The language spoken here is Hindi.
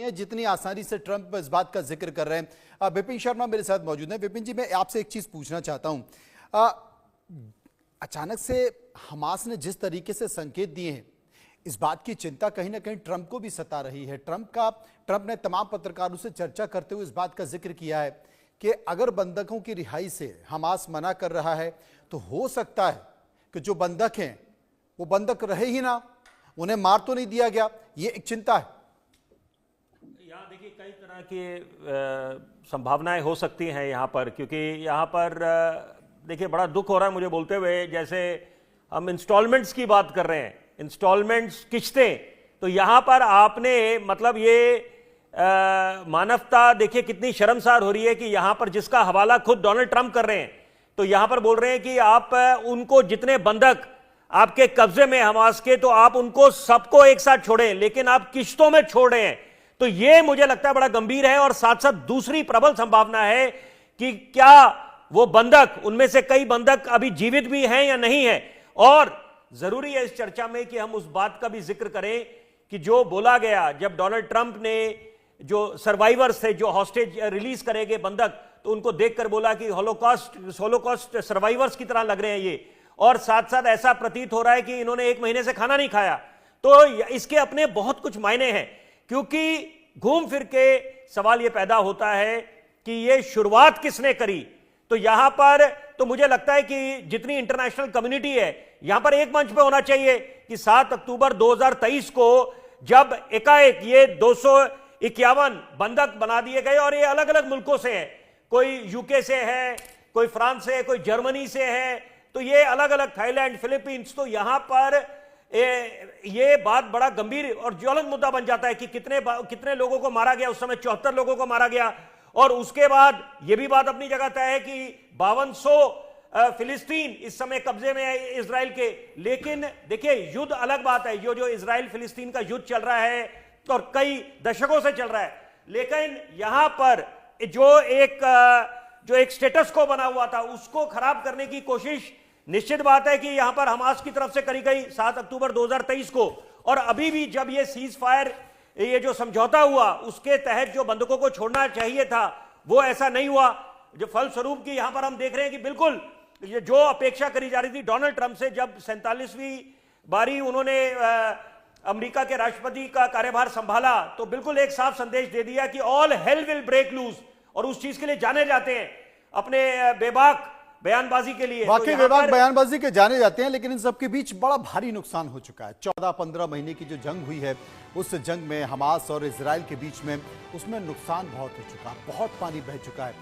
है जितनी आसानी से ट्रंप इस बात का जिक्र कर रहे हैं। विपिन शर्मा मेरे साथ मौजूद हैं। विपिन जी, मैं आपसे एक चीज पूछना चाहता हूं। अचानक से हमास ने जिस तरीके से संकेत दिए हैं, इस बात की चिंता कहीं ना कहीं ट्रंप को भी सता रही है। ट्रंप ने तमाम पत्रकारों से चर्चा करते हुए इस बात का जिक्र किया है कि अगर बंधकों की रिहाई से हमास मना कर रहा है तो हो सकता है कि जो बंधक हैं वो बंधक रहे ही ना, उन्हें मार तो नहीं दिया गया। ये एक चिंता है। यहाँ देखिए कई तरह की संभावनाएं हो सकती हैं यहाँ पर, क्योंकि यहाँ पर देखिए बड़ा दुख हो रहा है मुझे बोलते हुए, जैसे हम इंस्टॉलमेंट्स की बात कर रहे हैं, इंस्टॉलमेंट्स किश्तें, तो यहाँ पर आपने मतलब ये मानवता देखिए कितनी शर्मसार हो रही है कि यहाँ पर जिसका हवाला खुद डोनाल्ड ट्रंप कर रहे हैं, तो यहाँ पर बोल रहे हैं कि आप उनको जितने बंधक आपके कब्जे में हमास के, तो आप उनको सबको एक साथ छोड़ें, लेकिन आप किश्तों में छोड़ रहे हैं। तो ये मुझे लगता है बड़ा गंभीर है। और साथ साथ दूसरी प्रबल संभावना है कि क्या वो बंधक, उनमें से कई बंधक अभी जीवित भी हैं या नहीं है। और जरूरी है इस चर्चा में कि हम उस बात का भी जिक्र करें कि जो बोला गया जब डोनाल्ड ट्रंप ने जो सर्वाइवर्स थे, जो हॉस्टेज रिलीज करेंगे बंधक, तो उनको देखकर बोला कि होलोकॉस्ट सर्वाइवर्स की तरह लग रहे हैं ये। और साथ साथ ऐसा प्रतीत हो रहा है कि इन्होंने 1 महीने से खाना नहीं खाया। तो इसके अपने बहुत कुछ मायने हैं, क्योंकि घूम फिर के सवाल यह पैदा होता है कि ये शुरुआत किसने करी। तो यहां पर तो मुझे लगता है कि जितनी इंटरनेशनल कम्युनिटी है यहां पर एक मंच पे होना चाहिए कि 7 अक्टूबर 2023 को जब एकाएक ये 251 बंधक बना दिए गए, और ये अलग अलग मुल्कों से हैं, कोई यूके से है, कोई फ्रांस से है, कोई जर्मनी से है, तो ये अलग अलग, थाईलैंड, फिलीपींस, तो यहां पर ये बात बड़ा गंभीर और ज्वलंत मुद्दा बन जाता है कि कितने लोगों को मारा गया। उस समय 74 लोगों को मारा गया। और उसके बाद यह भी बात अपनी जगह तय है कि 5200 फिलिस्तीन इस समय कब्जे में है इजराइल के। लेकिन देखिए युद्ध अलग बात है, जो इजराइल फिलिस्तीन का युद्ध चल रहा है और कई दशकों से चल रहा है, लेकिन यहां पर जो एक स्टेटस को बना हुआ था उसको खराब करने की कोशिश निश्चित बात है कि यहां पर हमास की तरफ से करी गई 7 अक्टूबर 2023 को। और अभी भी जब ये सीज फायर, ये जो समझौता हुआ, उसके तहत जो बंधकों को छोड़ना चाहिए था वो ऐसा नहीं हुआ, जो फलस्वरूप की यहां पर हम देख रहे हैं कि बिल्कुल ये जो अपेक्षा करी जा रही थी डोनाल्ड ट्रंप से, जब 47वीं बारी उन्होंने अमेरिका के राष्ट्रपति का कार्यभार संभाला, तो बिल्कुल एक साफ संदेश दे दिया कि all hell will break loose. और उस चीज के लिए जाने जाते हैं, अपने बेबाक बयानबाजी के लिए। वाकई बेबाक बयानबाजी के जाने जाते हैं, लेकिन इन सबके बीच बड़ा भारी नुकसान हो चुका है। 14-15 महीने की जो जंग हुई है, उस जंग में हमास और इजराइल के बीच में उसमें नुकसान बहुत हो चुका है, बहुत पानी बह चुका है।